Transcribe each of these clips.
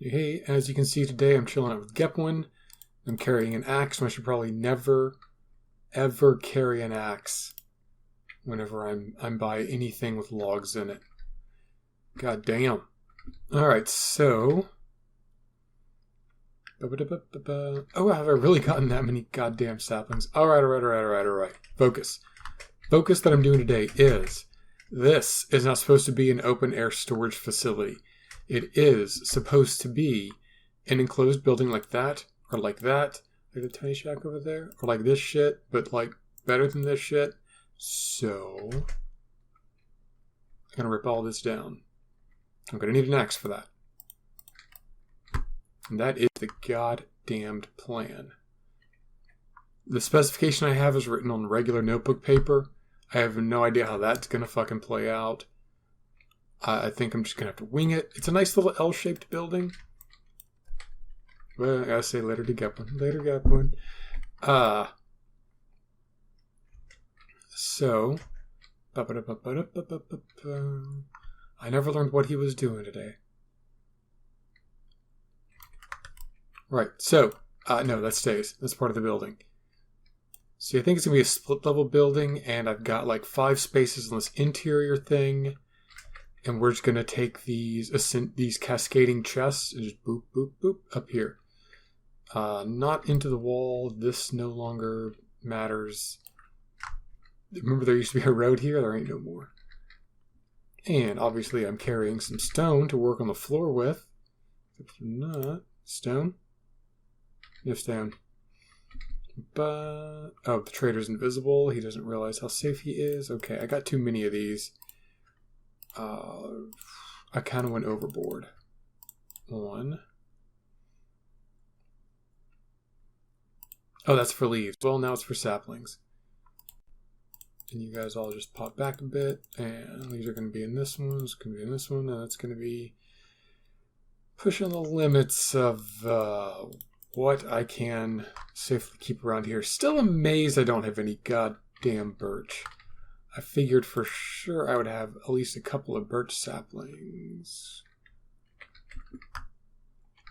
Hey, as you can see today, I'm chilling out with Gepwin. I'm carrying an axe, and I should probably never, ever carry an axe whenever I'm by anything with logs in it. God damn. Alright, so... Oh, have I really gotten that many goddamn saplings? Alright. Focus. Focus that I'm doing today is... This is not supposed to be an open-air storage facility. It is supposed to be an enclosed building like that, or like that, like the tiny shack over there, or like this shit, but like better than this shit. So, I'm gonna rip all this down. I'm gonna need an axe for that. And that is the goddamned plan. The specification I have is written on regular notebook paper. I have no idea how that's gonna fucking play out. I think I'm just going to have to wing it. It's a nice little L-shaped building. Well, I gotta say later to Gepwin. Later, Gepwin. So. I never learned what he was doing today. Right, so. No, that stays. That's part of the building. See, I think it's going to be a split-level building, and I've got like 5 spaces on this interior thing. And we're just going to take these cascading chests and just boop, boop, boop up here. Not into the wall. This no longer matters. Remember there used to be a road here? There ain't no more. And obviously I'm carrying some stone to work on the floor with. If not, stone? No stone. But, oh, the trader's invisible. He doesn't realize how safe he is. Okay, I got too many of these. I kind of went overboard. 1. Oh, that's for leaves. Well, now it's for saplings. And you guys all just pop back a bit. And these are going to be in this one. It's going to be in this one. And it's going to be pushing the limits of what I can safely keep around here. Still amazed I don't have any goddamn birch. I figured for sure I would have at least a couple of birch saplings.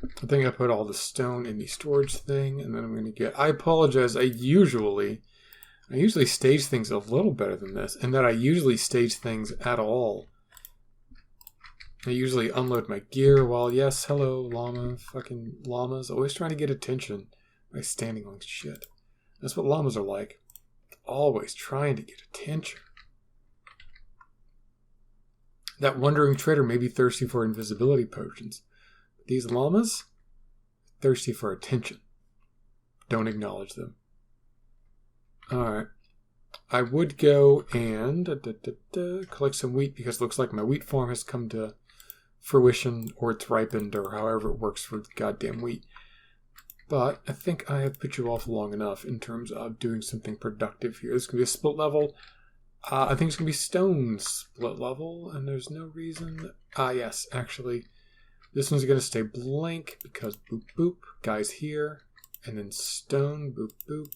I think I put all the stone in the storage thing, and then I'm going to get... I apologize, I usually stage things a little better than this, and that I usually stage things at all. I usually unload my gear while, yes, hello, llama, fucking llamas, always trying to get attention by standing on shit. That's what llamas are like. Always trying to get attention. That wandering trader may be thirsty for invisibility potions. But these llamas, thirsty for attention. Don't acknowledge them. Alright. I would go and collect some wheat because it looks like my wheat farm has come to fruition, or it's ripened, or however it works for the goddamn wheat. But I think I have put you off long enough in terms of doing something productive here. This is going to be a split level. I think it's going to be stone split level, and there's no reason... yes, actually. This one's going to stay blank, because boop boop, guys here. And then stone, boop boop.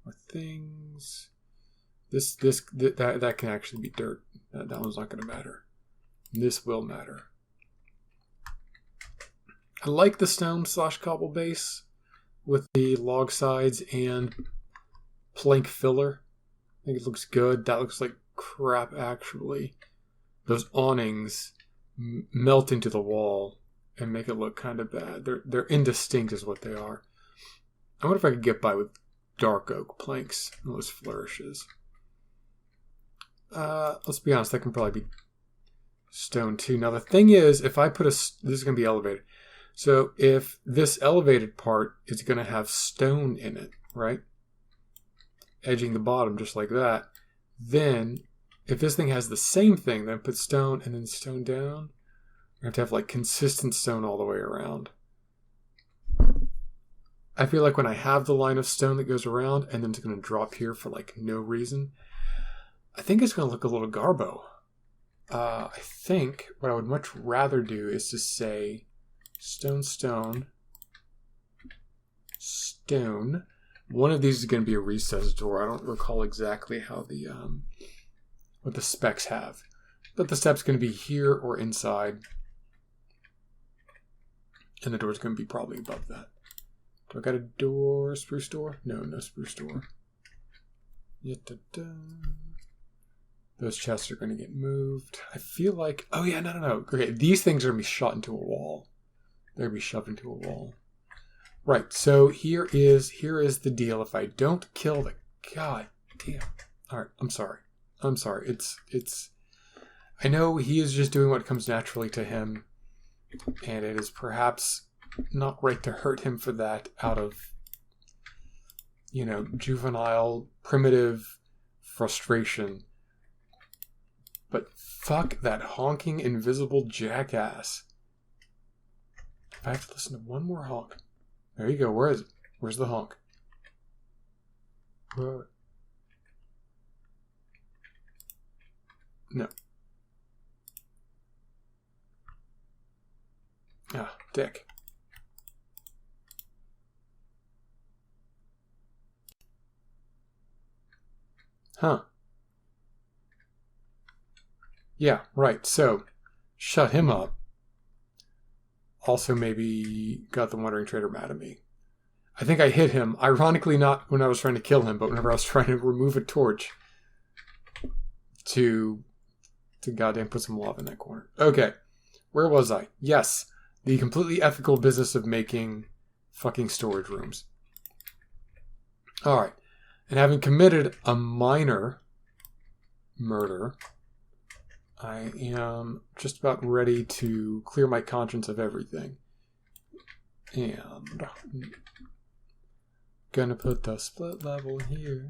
More things. That can actually be dirt. That one's not going to matter. This will matter. I like the stone / cobble base with the log sides and plank filler. I think it looks good. That looks like crap, actually. Those awnings melt into the wall and make it look kind of bad. They're indistinct is what they are. I wonder if I could get by with dark oak planks and those flourishes. Let's be honest, that can probably be stone too. Now the thing is, if I put this is going to be elevated. So if this elevated part is going to have stone in it, right? Edging the bottom just like that. Then, if this thing has the same thing, then put stone and then stone down. We have to have like consistent stone all the way around. I feel like when I have the line of stone that goes around and then it's going to drop here for like no reason, I think it's going to look a little garbo. I think what I would much rather do is to say stone, stone, stone. One of these is going to be a recessed door. I don't recall exactly how the what the specs have, but the step's going to be here or inside. And the door's going to be probably above that. Do I got a door? Spruce door? No, no spruce door. Those chests are going to get moved. I feel like... Oh, yeah, no. Okay, these things are going to be shot into a wall. They're going to be shoved into a wall. Right, so here is the deal. If I don't kill the... God damn. All right, I'm sorry. It's... I know he is just doing what comes naturally to him. And it is perhaps not right to hurt him for that out of, juvenile, primitive frustration. But fuck that honking, invisible jackass. If I have to listen to one more honk. There you go. Where is it? Where's the honk? Where? No. Ah, dick. Huh. Yeah, right. So, shut him up. Also maybe got the Wandering Trader mad at me. I think I hit him. Ironically not when I was trying to kill him, but whenever I was trying to remove a torch to goddamn put some lava in that corner. Okay. Where was I? Yes. The completely ethical business of making fucking storage rooms. Alright. And having committed a minor murder, I am just about ready to clear my conscience of everything. And gonna put the split level here.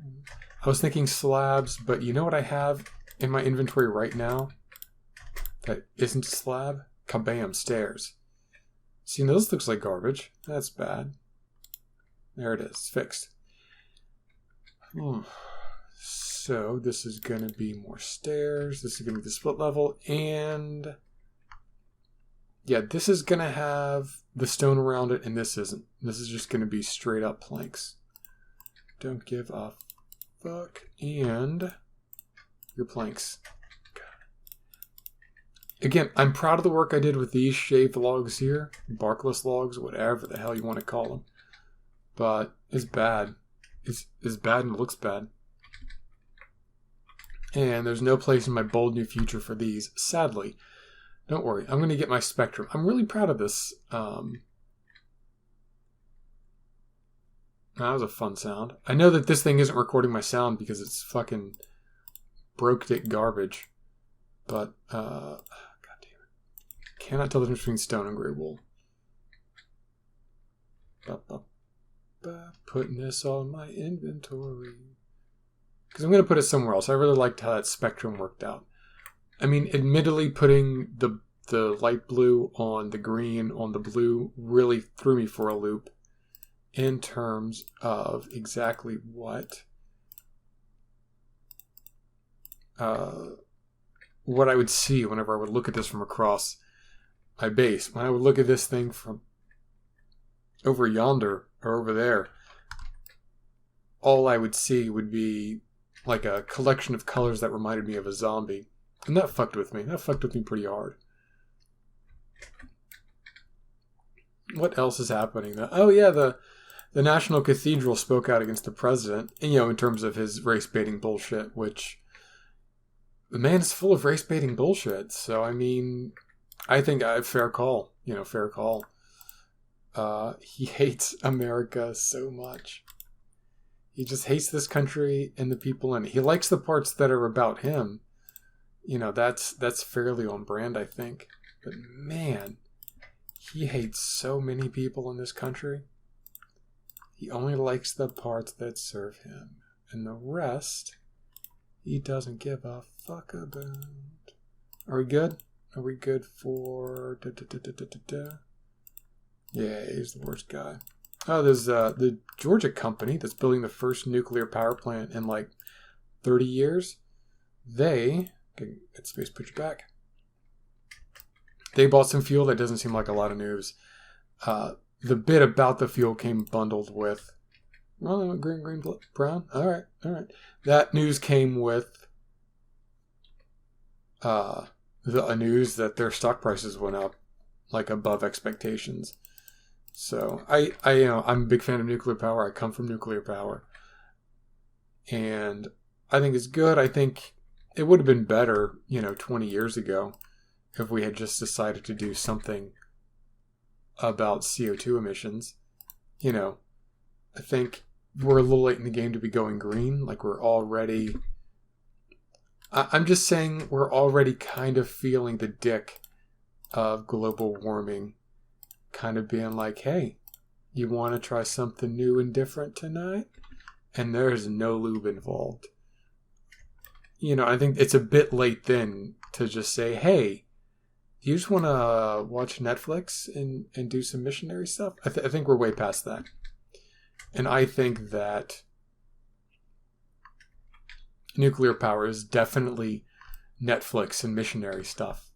I was thinking slabs, but you know what I have in my inventory right now that isn't a slab? Kabam, stairs. See, now this looks like garbage. That's bad. There it is, fixed. So this is going to be more stairs. This is going to be the split level. And yeah, this is going to have the stone around it, and this isn't. This is just going to be straight up planks. Don't give a fuck. And your planks. Again, I'm proud of the work I did with these shaved logs here. Barkless logs, whatever the hell you want to call them. But it's bad. It's bad and it looks bad. And there's no place in my bold new future for these, sadly. Don't worry, I'm going to get my spectrum. I'm really proud of this. That was a fun sound. I know that this thing isn't recording my sound because it's fucking broke dick garbage. But, god damn it. Cannot tell the difference between stone and gray wool. Putting this on my inventory. Because I'm going to put it somewhere else. I really liked how that spectrum worked out. I mean, admittedly, putting the light blue on the green on the blue really threw me for a loop in terms of exactly what I would see whenever I would look at this from across my base. When I would look at this thing from over yonder or over there, all I would see would be like a collection of colors that reminded me of a zombie. And that fucked with me. That fucked with me pretty hard. What else is happening? Oh yeah, the National Cathedral spoke out against the president, in terms of his race-baiting bullshit, which the man is full of race-baiting bullshit. So, I mean, I think fair call. Fair call. He hates America so much. He just hates this country and the people in it. He likes the parts that are about him. That's fairly on brand, I think. But man, he hates so many people in this country. He only likes the parts that serve him. And the rest, he doesn't give a fuck about. Are we good? Are we good for... Yeah, he's the worst guy. Oh, there's the Georgia company that's building the first nuclear power plant in like 30 years. They... Okay, get space, put you back. They bought some fuel. That doesn't seem like a lot of news. The bit about the fuel came bundled with... Oh, green, brown. All right. That news came with the news that their stock prices went up like above expectations. So I'm a big fan of nuclear power. I come from nuclear power. And I think it's good. I think it would have been better, 20 years ago if we had just decided to do something about CO2 emissions. I think we're a little late in the game to be going green. Like we're already... I'm just saying we're already kind of feeling the dick of global warming. Kind of being like, hey, you want to try something new and different tonight? And there's no lube involved. I think it's a bit late then to just say, hey, you just want to watch Netflix and do some missionary stuff? I think we're way past that. And I think that nuclear power is definitely Netflix and missionary stuff.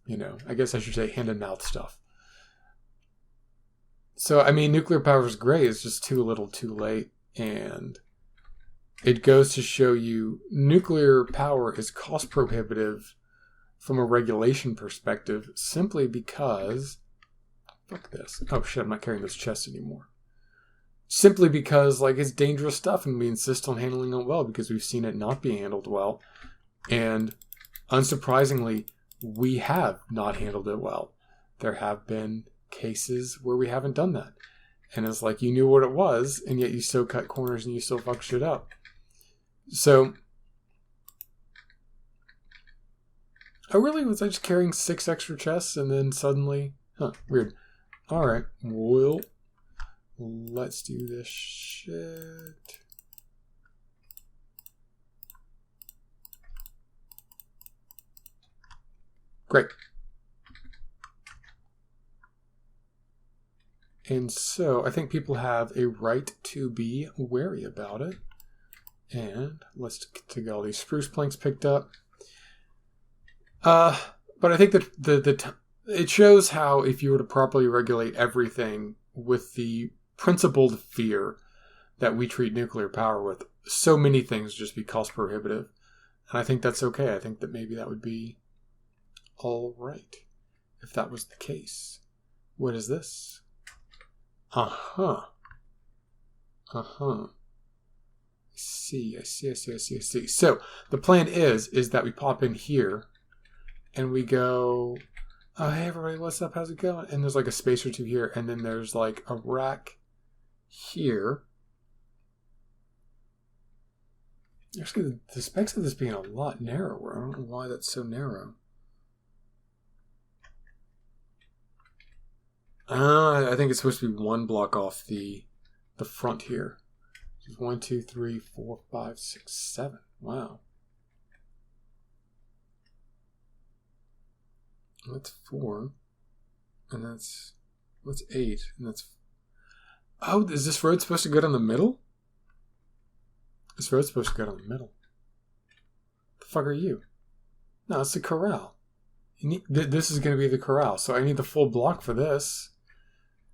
I guess I should say hand-in-mouth stuff. So, I mean, nuclear power is great. It's just too little too late. And it goes to show you nuclear power is cost prohibitive from a regulation perspective simply because... Fuck this. Oh shit, I'm not carrying this chest anymore. Simply because, it's dangerous stuff and we insist on handling it well because we've seen it not be handled well. And unsurprisingly, we have not handled it well. There have been cases where we haven't done that. And it's like you knew what it was, and yet you still cut corners and you still fuck shit up. So, was I just carrying 6 extra chests and then suddenly, weird. Alright, well, let's do this shit. Great. And so I think people have a right to be wary about it. And let's get all these spruce planks picked up. But I think that it shows how if you were to properly regulate everything with the principled fear that we treat nuclear power with, so many things just be cost prohibitive. And I think that's okay. I think that maybe that would be all right if that was the case. What is this? I see. So the plan is that we pop in here and we go, oh, hey everybody, what's up? How's it going? And there's a space or two here. And then there's a rack here. Actually, the specs of this being a lot narrower. I don't know why that's so narrow. I think it's supposed to be 1 block off the front here. 1, 2, 3, 4, 5, 6, 7. Wow. That's 4. And that's 8. And that's... Oh, is this road supposed to go down the middle? This road's supposed to go down the middle. The fuck are you? No, it's the corral. This is going to be the corral. So I need the full block for this.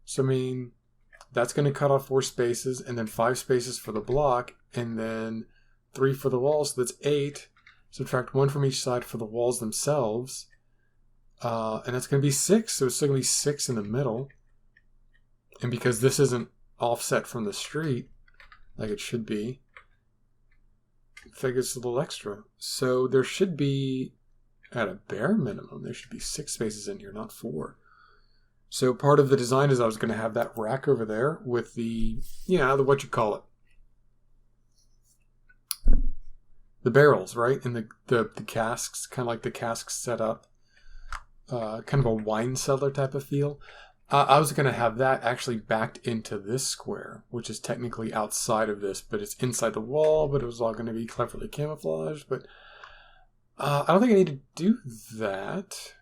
So, I mean, that's going to cut off 4 spaces, and then 5 spaces for the block, and then 3 for the walls. So that's 8. Subtract 1 from each side for the walls themselves. And that's going to be 6. So it's still going to be 6 in the middle. And because this isn't offset from the street, like it should be, I think it's a little extra. So there should be, at a bare minimum, there should be 6 spaces in here, not 4. So part of the design is I was going to have that rack over there with the, what you call it. The barrels, right? And the casks, kind of like the casks set up. Kind of a wine cellar type of feel. I was going to have that actually backed into this square, which is technically outside of this, but it's inside the wall, but it was all going to be cleverly camouflaged. But I don't think I need to do that.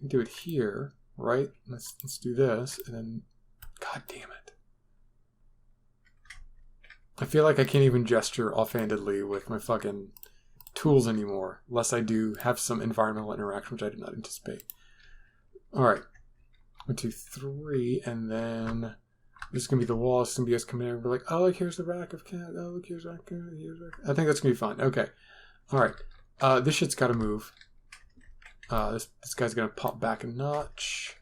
Do it here, right? Let's do this, and then, god damn it. I feel like I can't even gesture offhandedly with my fucking tools anymore, unless I do have some environmental interaction, which I did not anticipate. Alright. 1, 2, 3, and then this is going to be the wall. It's going to be us coming in and be like, oh, look, here's the rack of cat. Oh, look, here's the rack. I think that's going to be fine. Okay. Alright. This shit's got to move. This guy's going to pop back a notch.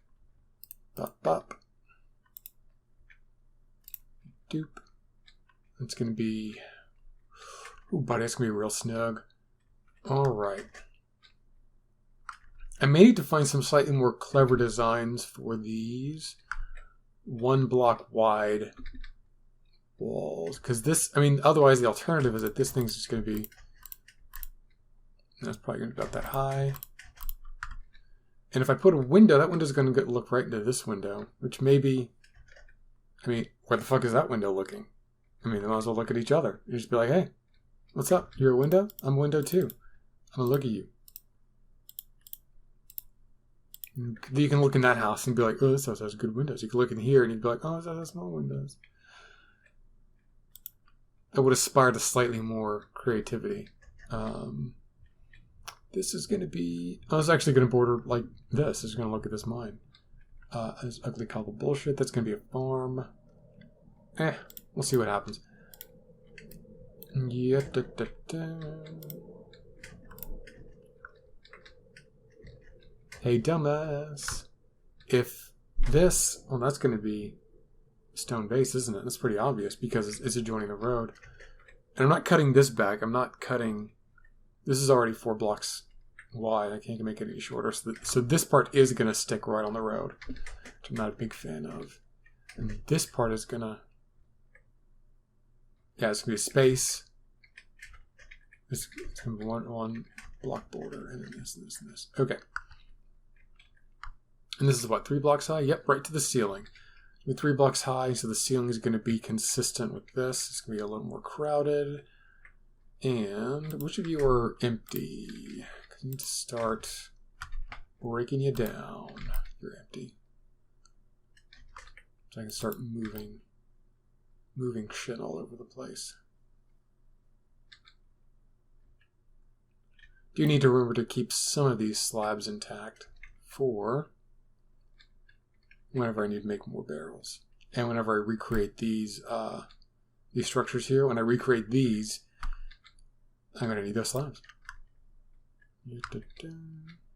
Bop, bop. Doop. It's going to be... Ooh, buddy, that's going to be real snug. Alright. I may need to find some slightly more clever designs for these 1 block wide walls. Because this, I mean, otherwise the alternative is that this thing's just going to be... That's probably going to be about that high. And if I put a window, that window's going to look right into this window, which may be... I mean, where the fuck is that window looking? I mean, they might as well look at each other. You just be like, hey, what's up? You're a window? I'm a window too. I'm going to look at you. You can look in that house and be like, oh, this house has good windows. You can look in here and you'd be like, oh, this house has small windows. I would aspire to slightly more creativity. This is going to be... I was actually going to border like this. It's going to look at this mine. This ugly cobble bullshit. That's going to be a farm. We'll see what happens. Yeah, Hey, dumbass. If this... Well, that's going to be stone base, isn't it? That's pretty obvious because it's adjoining the road. And I'm not cutting this back. I'm not cutting... This is already 4 blocks wide. I can't make it any shorter. So this part is going to stick right on the road, which I'm not a big fan of. And this part is going to... Yeah, it's going to be a space. It's going to be one block border, and then this, and this, and this. Okay. And this is what, 3 blocks high? Yep, right to the ceiling. With 3 blocks high, so the ceiling is going to be consistent with this. It's going to be a little more crowded. And which of you are empty? I need to start breaking you down. You're empty. So I can start moving shit all over the place. Do need to remember to keep some of these slabs intact for whenever I need to make more barrels. And whenever I recreate these structures here, when I recreate these, I'm going to need those slabs.